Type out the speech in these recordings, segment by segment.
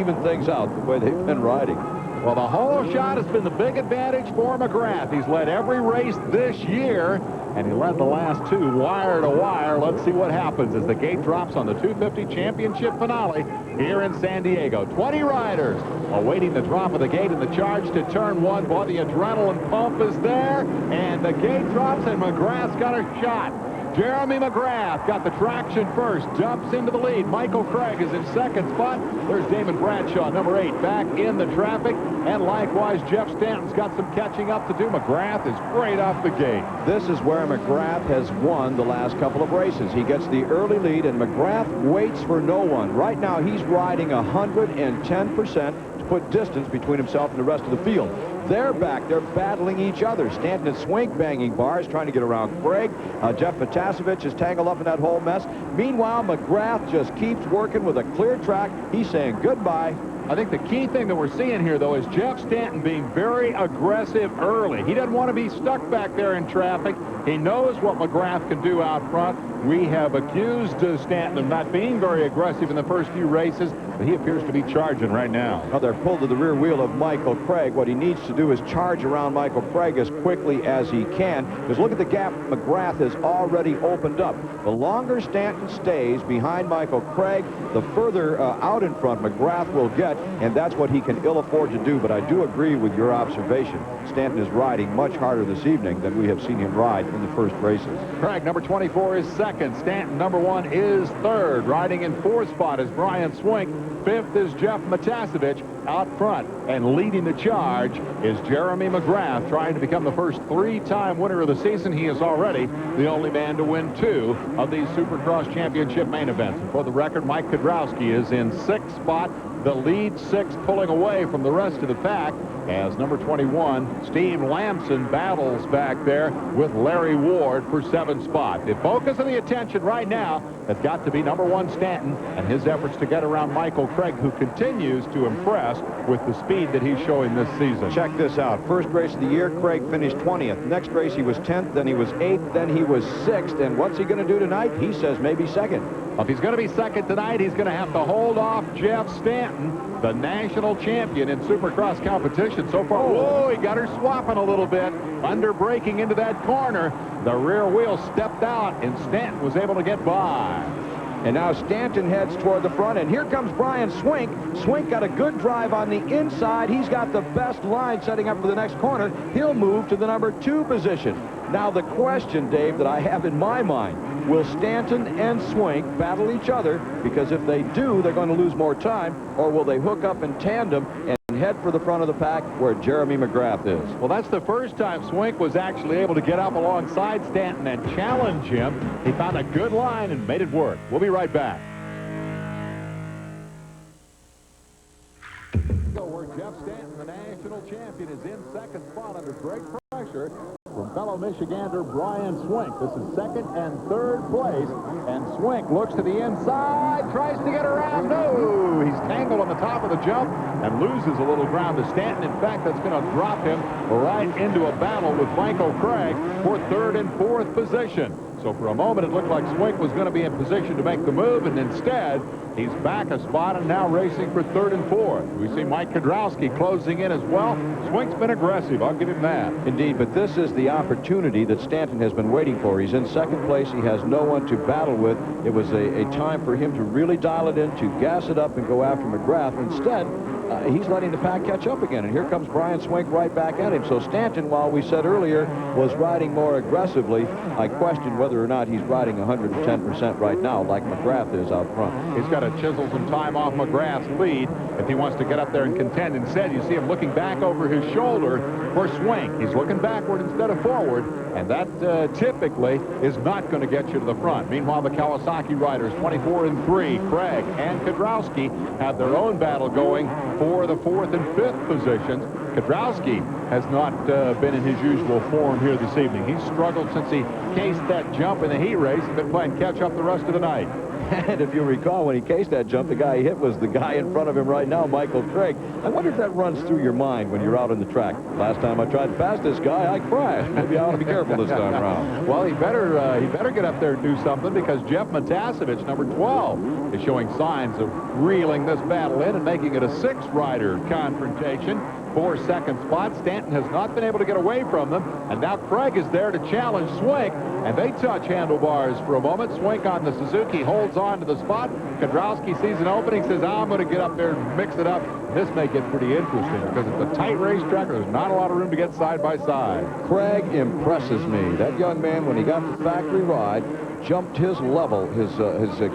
even things out the way they've been riding. Well, the hole shot has been the big advantage for McGrath. He's led every race this year, and he led the last two wire to wire. Let's see what happens as the gate drops on the 250 championship finale here in San Diego. 20 riders awaiting the drop of the gate and the charge to turn one. Boy, the adrenaline pump is there, and the gate drops, and McGrath's got a shot. Jeremy McGrath got the traction first, jumps into the lead. Michael Craig is in second spot. There's Damon Bradshaw, number 8, back in the traffic. And likewise, Jeff Stanton's got some catching up to do. McGrath is great off the gate. This is where McGrath has won the last couple of races. He gets the early lead, and McGrath waits for no one. Right now, he's riding 110% to put distance between himself and the rest of the field. They're back. They're battling each other. Stanton and Swink banging bars, trying to get around Craig. Jeff Matasevich is tangled up in that whole mess. Meanwhile, McGrath just keeps working with a clear track. He's saying goodbye. I think the key thing that we're seeing here, though, is Jeff Stanton being very aggressive early. He doesn't want to be stuck back there in traffic. He knows what McGrath can do out front. We have accused Stanton of not being very aggressive in the first few races, but he appears to be charging right now. Now they're pulled to the rear wheel of Michael Craig. What he needs to do is charge around Michael Craig as quickly as he can, because look at the gap McGrath has already opened up. The longer Stanton stays behind Michael Craig, the further out in front McGrath will get, and that's what he can ill afford to do. But I do agree with your observation. Stanton is riding much harder this evening than we have seen him ride in the first races. Craig, number 24, is second. Stanton, number 1, is third. Riding in fourth spot is Brian Swink. Fifth is Jeff Matasevich. Out front and leading the charge is Jeremy McGrath, trying to become the first 3-time winner of the season. He is already the only man to win 2 of these Supercross championship main events. And for the record, Mike Kudrowski is in 6th spot, the lead 6, pulling away from the rest of the pack as number 21, Steve Lamson, battles back there with Larry Ward for 7th spot. The focus of the attention right now has got to be number 1, Stanton, and his efforts to get around Michael Craig, who continues to impress with the speed that he's showing this season. Check this out. First race of the year, Craig finished 20th. Next race, he was 10th, then he was 8th, then he was 6th. And what's he going to do tonight? He says maybe 2nd. If he's going to be 2nd tonight, he's going to have to hold off Jeff Stanton, the national champion in Supercross competition so far. Whoa, he got her swapping a little bit, under braking into that corner. The rear wheel stepped out, and Stanton was able to get by. And now Stanton heads toward the front, and here comes Brian Swink. Swink got a good drive on the inside. He's got the best line setting up for the next corner. He'll move to the number 2 position. Now the question, Dave, that I have in my mind, will Stanton and Swink battle each other? Because if they do, they're going to lose more time, or will they hook up in tandem and head for the front of the pack where Jeremy McGrath is? Well, that's the first time Swink was actually able to get up alongside Stanton and challenge him. He found a good line and made it work. We'll be right back. Where Jeff Stanton, the national champion, is in 2nd spot under great pressure from fellow Michigander Brian Swink. This is 2nd and 3rd place, and Swink looks to the inside, tries to get around. No, he's tangled on the top of the jump and loses a little ground to Stanton. In fact, that's going to drop him right into a battle with Michael Craig for 3rd and 4th position. So for a moment, it looked like Swink was going to be in position to make the move, and instead, he's back a spot and now racing for 3rd and 4th. We see Mike Kudrowski closing in as well. Swink's been aggressive. I'll give him that. Indeed, but this is the opportunity that Stanton has been waiting for. He's in 2nd place. He has no one to battle with. It was a time for him to really dial it in, to gas it up and go after McGrath. Instead, he's letting the pack catch up again, and here comes Brian Swink right back at him. So Stanton, while we said earlier, was riding more aggressively, I question whether or not he's riding 110% right now like McGrath is out front. He's got to chisel some time off McGrath's lead if he wants to get up there and contend. Instead, you see him looking back over his shoulder for Swink. He's looking backward instead of forward, and that typically is not going to get you to the front. Meanwhile, the Kawasaki riders, 24 and 3, Craig and Kudrowski, have their own battle going for the 4th and 5th positions. Kudrowski has not been in his usual form here this evening. He's struggled since he cased that jump in the heat race and been playing catch-up the rest of the night. And if you recall, when he cased that jump, the guy he hit was the guy in front of him right now, Michael Craig. I wonder if that runs through your mind when you're out on the track. Last time I tried to pass this guy, I crashed. Maybe I ought to be careful this time around. Well, he better get up there and do something, because Jeff Matasevich, number 12, is showing signs of reeling this battle in and making it a 6-rider confrontation. 4-second spot. Stanton has not been able to get away from them, and now Craig is there to challenge Swink, and they touch handlebars for a moment. Swink on the Suzuki holds on to the spot. Kedrowski sees an opening, says, I'm going to get up there and mix it up. This may get pretty interesting because it's a tight racetrack. There's not a lot of room to get side by side. Craig impresses me. That young man, when he got the factory ride, jumped his level, his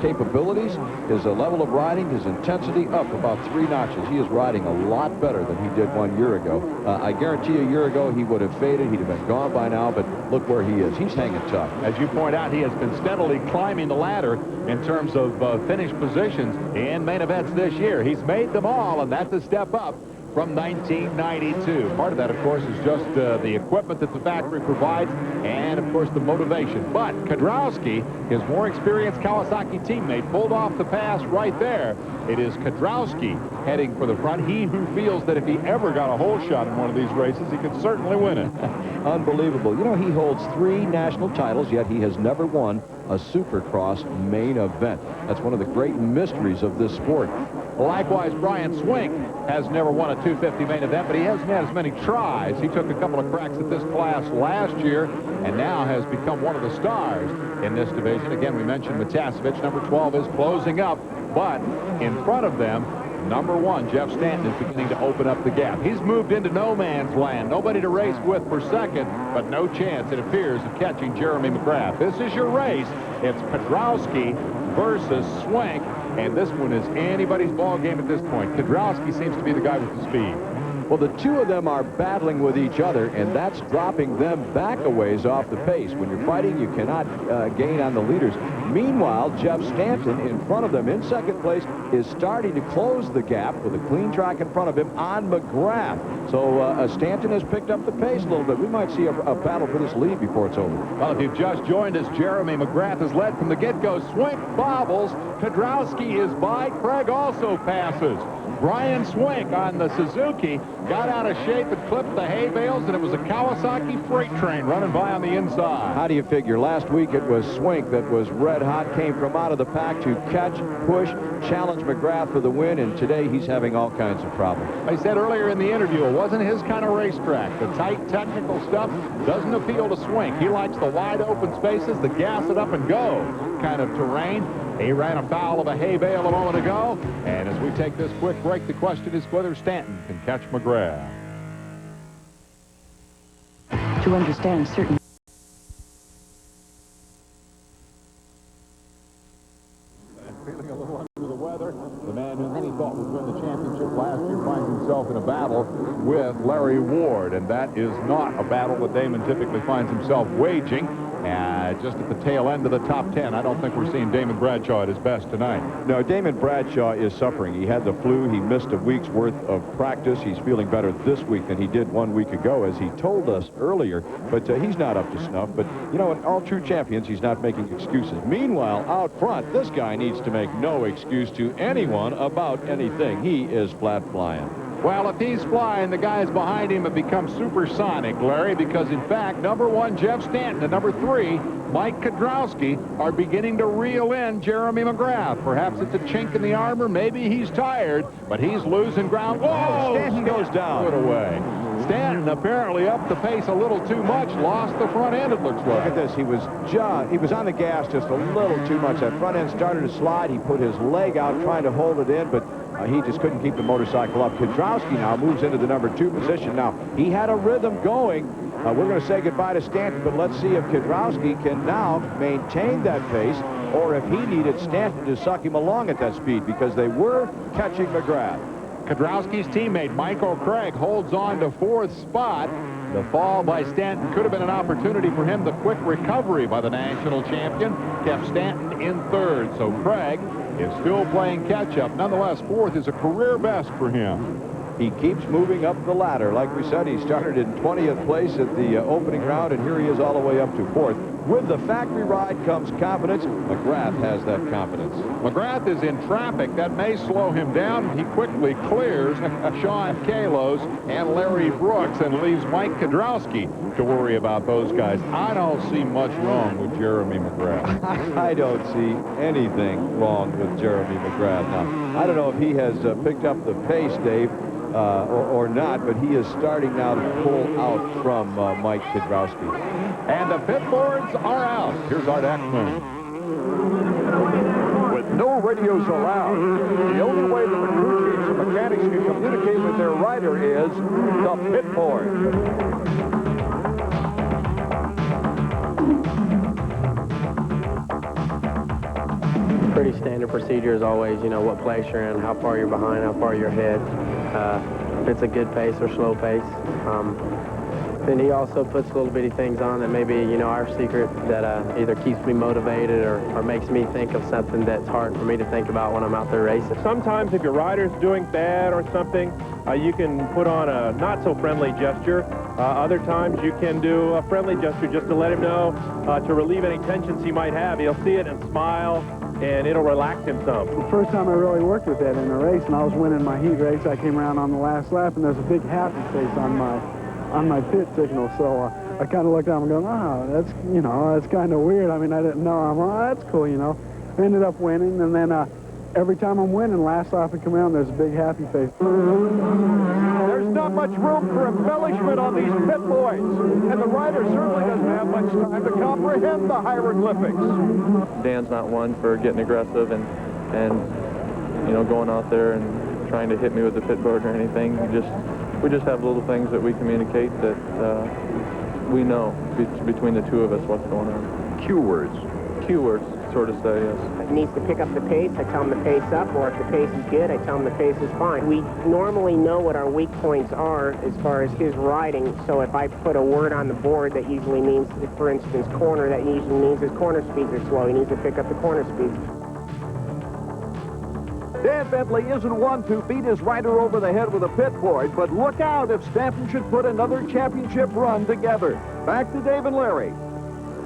capabilities, his level of riding, his intensity up about 3 notches. He is riding a lot better than he did 1 year ago. I guarantee a year ago he would have faded. He'd have been gone by now, but look where he is. He's hanging tough. As you point out, he has been steadily climbing the ladder in terms of finished positions in main events this year. He's made them all, and that's a step up from 1992. Part of that, of course, is just the equipment that the factory provides and, of course, the motivation. But Kedrowski, his more experienced Kawasaki teammate, pulled off the pass right there. It is Kedrowski heading for the front. He who feels that if he ever got a hole shot in one of these races, he could certainly win it. Unbelievable. You know, he holds 3 national titles, yet he has never won a Supercross main event. That's one of the great mysteries of this sport. Likewise, Brian Swink has never won a 250 main event, but he hasn't had as many tries. He took a couple of cracks at this class last year and now has become one of the stars in this division. Again, we mentioned Matasevich, number 12, is closing up, but in front of them, number 1, Jeff Stanton, is beginning to open up the gap. He's moved into no man's land. Nobody to race with for second, but no chance, it appears, of catching Jeremy McGrath. This is your race. It's Kedrowski versus Swink, and this one is anybody's ball game at this point. Kedrowski seems to be the guy with the speed. Well, the two of them are battling with each other, and that's dropping them back a ways off the pace. When you're fighting, you cannot gain on the leaders. Meanwhile, Jeff Stanton in front of them in second place is starting to close the gap with a clean track in front of him on McGrath. So Stanton has picked up the pace a little bit. We might see a battle for this lead before it's over. Well, if you've just joined us, Jeremy McGrath has led from the get-go. Swink bobbles. Kedrowski is by. Craig also passes. Brian Swink on the Suzuki got out of shape and clipped the hay bales, and it was a Kawasaki freight train running by on the inside. How do you figure? Last week it was Swink that was red hot, came from out of the pack to catch, push, challenge McGrath for the win, and today he's having all kinds of problems. I said earlier in the interview, it wasn't his kind of racetrack. The tight technical stuff doesn't appeal to Swink. He likes the wide open spaces, the gas it up and go kind of terrain. He ran afoul of a hay bale a moment ago, and as we take this quick break, the question is whether Stanton can catch McGrath. To understand certain Feeling a little under the weather, the man who many thought would win the championship last year finds himself in a battle with Larry Ward, and that is not a battle that Damon typically finds himself waging. Just at the tail end of the top 10, I don't think we're seeing Damon Bradshaw at his best tonight. No, Damon Bradshaw is suffering. He had the flu. He missed a week's worth of practice. He's feeling better this week than he did 1 week ago, as he told us earlier. But he's not up to snuff. But, you know, in all true champions, he's not making excuses. Meanwhile, out front, this guy needs to make no excuse to anyone about anything. He is flat flying. Well, if he's flying, the guys behind him have become supersonic, Larry, because, in fact, number 1, Jeff Stanton, and number 3, Mike Kedrowski, are beginning to reel in Jeremy McGrath. Perhaps it's a chink in the armor. Maybe he's tired, but he's losing ground. Whoa! Stanton goes down. Put away. Stanton apparently upped the pace a little too much, lost the front end, it looks like. Look at this. He was on the gas just a little too much. That front end started to slide. He put his leg out trying to hold it in, but he just couldn't keep the motorcycle up. Kedrowski now moves into the number 2 position. Now, he had a rhythm going. We're going to say goodbye to Stanton, but let's see if Kedrowski can now maintain that pace, or if he needed Stanton to suck him along at that speed, because they were catching McGrath. Kedrowski's teammate, Michael Craig, holds on to 4th spot. The fall by Stanton could have been an opportunity for him. The quick recovery by the national champion kept Stanton in 3rd. So Craig is still playing catch-up. Nonetheless, 4th is a career best for him. He keeps moving up the ladder. Like we said, he started in 20th place at the opening round, and here he is all the way up to 4th. With the factory ride comes confidence. McGrath has that confidence. McGrath is in traffic. That may slow him down. He quickly clears Sean Kalos and Larry Brooks and leaves Mike Kudrowski to worry about those guys. I don't see much wrong with Jeremy McGrath. I don't see anything wrong with Jeremy McGrath. Now, I don't know if he has picked up the pace, Dave, or not, but he is starting now to pull out from Mike Kudrowski. And the pit boards are out. Here's Art Ekman. With no radios allowed, the only way that the crew chiefs and mechanics can communicate with their rider is the pit board. Pretty standard procedure as always, you know, what place you're in, how far you're behind, how far you're ahead, if it's a good pace or slow pace. Then he also puts little bitty things on that maybe, you know, our secret that either keeps me motivated or makes me think of something that's hard for me to think about when I'm out there racing. Sometimes if your rider's doing bad or something, you can put on a not-so-friendly gesture. Other times you can do a friendly gesture just to let him know, to relieve any tensions he might have. He'll see it and smile, and it'll relax him some. The first time I really worked with that in a race, and I was winning my heat race, I came around on the last lap, and there's a big happy face on my pit signal. So I kind of looked down and going, oh, that's, you know, that's kind of weird. I mean, I didn't know. I'm, oh, that's cool, you know. I ended up winning, and then every time I'm winning, last lap I come around, there's a big happy face. There's not much room for embellishment on these pit boards, and the rider certainly doesn't have much time to comprehend the hieroglyphics. Dan's not one for getting aggressive and you know, going out there and trying to hit me with the pit board or anything. We just have little things that we communicate that we know between the two of us what's going on. Cue words. Cue words, sort of say, yes. If he needs to pick up the pace, I tell him the pace up, or if the pace is good, I tell him the pace is fine. We normally know what our weak points are as far as his riding, so if I put a word on the board that usually means, for instance, corner, that usually means his corner speeds are slow. He needs to pick up the corner speeds. Dan Bentley isn't one to beat his rider over the head with a pit board, but look out if Stanton should put another championship run together. Back to Dave and Larry.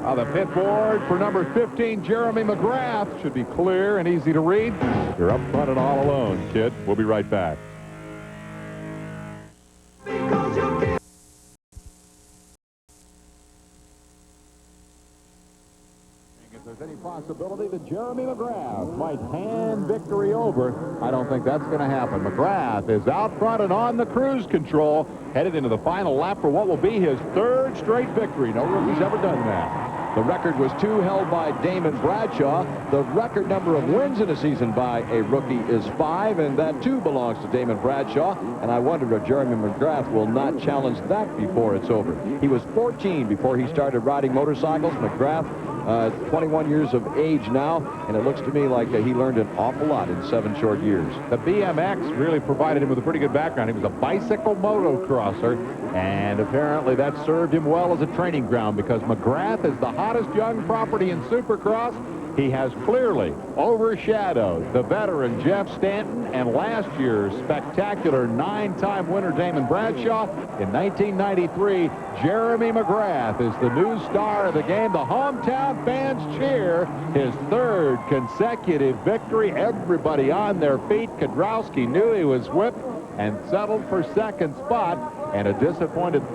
The pit board for number 15, Jeremy McGrath, should be clear and easy to read. You're up front and all alone, kid. We'll be right back. If there's any possibility that Jeremy McGrath might hand victory over, I don't think that's going to happen. McGrath is out front and on the cruise control, headed into the final lap for what will be his third straight victory. No rookie's ever done that. The record was 2 held by Damon Bradshaw. The record number of wins in a season by a rookie is 5, and that too belongs to Damon Bradshaw. And I wonder if Jeremy McGrath will not challenge that before it's over. He was 14 before he started riding motorcycles. McGrath, 21 years of age now, and it looks to me like he learned an awful lot in 7 short years. The BMX really provided him with a pretty good background. He was a bicycle motocrosser, and apparently that served him well as a training ground because McGrath is the hottest young property in Supercross. He has clearly overshadowed the veteran Jeff Stanton and last year's spectacular 9-time winner Damon Bradshaw. In 1993, Jeremy McGrath is the new star of the game. The hometown fans cheer his third consecutive victory. Everybody on their feet. Kudrowski knew he was whipped and settled for second spot, and a disappointed third.